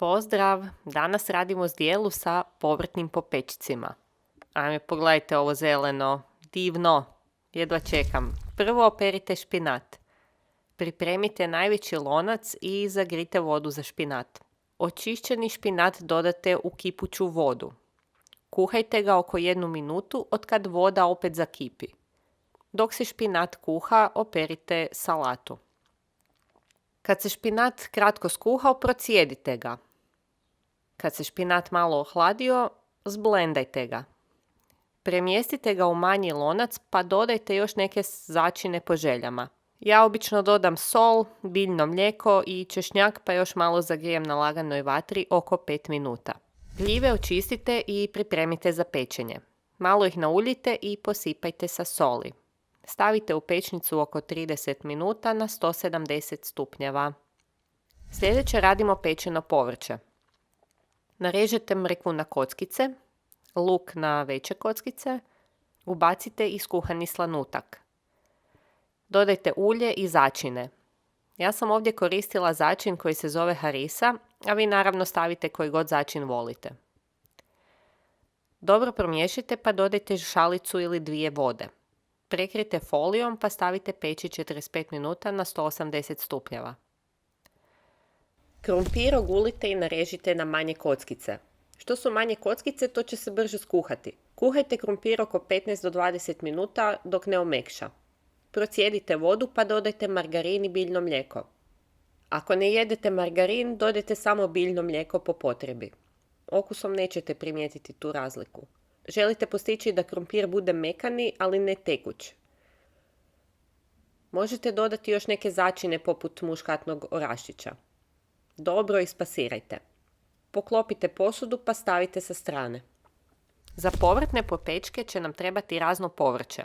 Pozdrav! Danas radimo zdjelu sa povrtnim popečcima. Ajme, pogledajte ovo zeleno. Divno! Jedva čekam. Prvo operite špinat. Pripremite najveći lonac i zagrite vodu za špinat. Očišćeni špinat dodate u kipuću vodu. Kuhajte ga oko 1 minutu od kad voda opet zakipi. Dok se špinat kuha, operite salatu. Kad se špinat kratko skuhao, procijedite ga. Kad se špinat malo ohladio, zblendajte ga. Premjestite ga u manji lonac pa dodajte još neke začine po željama. Ja obično dodam sol, biljno mlijeko i češnjak pa još malo zagrijem na laganoj vatri oko 5 minuta. Gljive očistite i pripremite za pečenje. Malo ih nauljite i posipajte sa soli. Stavite u pečnicu oko 30 minuta na 170 stupnjeva. Sljedeće radimo pečeno povrće. Narežete mrkvu na kockice, luk na veće kockice, ubacite i skuhani slanutak. Dodajte ulje i začine. Ja sam ovdje koristila začin koji se zove harissa, a vi naravno stavite koji god začin volite. Dobro promiješajte pa dodajte šalicu ili 2 vode. Prekrijte folijom pa stavite peći 45 minuta na 180 stupnjeva. Krumpir ogulite i narežite na manje kockice. Što su manje kockice, to će se brže skuhati. Kuhajte krumpir oko 15 do 20 minuta dok ne omekša. Procijedite vodu pa dodajte margarin i biljno mlijeko. Ako ne jedete margarin, dodajte samo biljno mlijeko po potrebi. Okusom nećete primijetiti tu razliku. Želite postići da krumpir bude mekani, ali ne tekuć. Možete dodati još neke začine poput muškatnog oraščića. Dobro ispasirajte. Poklopite posudu pa stavite sa strane. Za povrtne popečke će nam trebati razno povrće.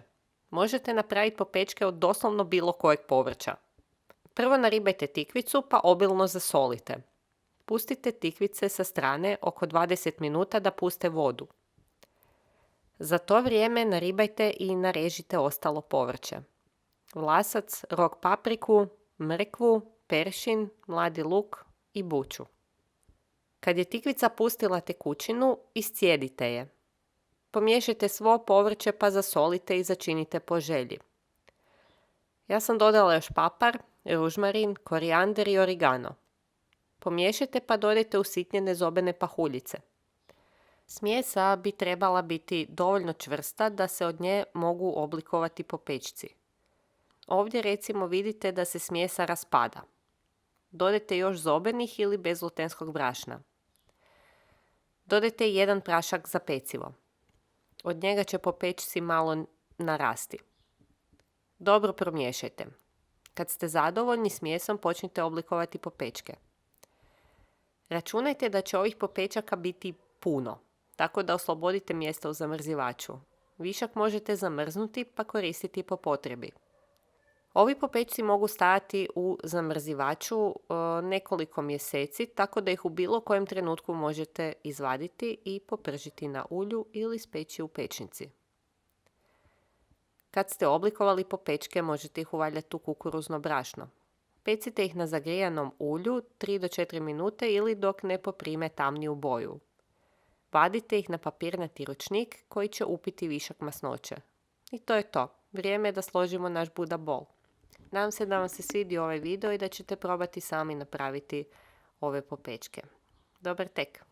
Možete napraviti popečke od doslovno bilo kojeg povrća. Prvo naribajte tikvicu pa obilno zasolite. Pustite tikvice sa strane oko 20 minuta da puste vodu. Za to vrijeme naribajte i narežite ostalo povrće. Vlasac, rog papriku, mrkvu, peršin, mladi luk i buću. Kad je tikvica pustila tekućinu, iscijedite je. Pomiješajte svo povrće pa zasolite i začinite po želji. Ja sam dodala još papar, ružmarin, korijander i origano. Pomiješajte pa dodajte usitnjene zobene pahuljice. Smjesa bi trebala biti dovoljno čvrsta da se od nje mogu oblikovati popečci. Ovdje recimo vidite da se smjesa raspada. Dodajte još zobenih ili bezglutenskog brašna. Dodajte 1 prašak za pecivo. Od njega će popečci malo narasti. Dobro promiješajte. Kad ste zadovoljni smjesom, počnite oblikovati popečke. Računajte da će ovih popečaka biti puno, tako da oslobodite mjesto u zamrzivaču. Višak možete zamrznuti pa koristiti po potrebi. Ovi popečci mogu stajati u zamrzivaču nekoliko mjeseci, tako da ih u bilo kojem trenutku možete izvaditi i popržiti na ulju ili speći u pečnici. Kad ste oblikovali popečke, možete ih uvaljati u kukuruzno brašno. Pecite ih na zagrijanom ulju 3 do 4 minute ili dok ne poprime tamniju boju. Vadite ih na papirnati ručnik koji će upiti višak masnoće. I to je to. Vrijeme je da složimo naš Buda bol. Nadam se da vam se svidio ovaj video i da ćete probati sami napraviti ove popečke. Dobar tek!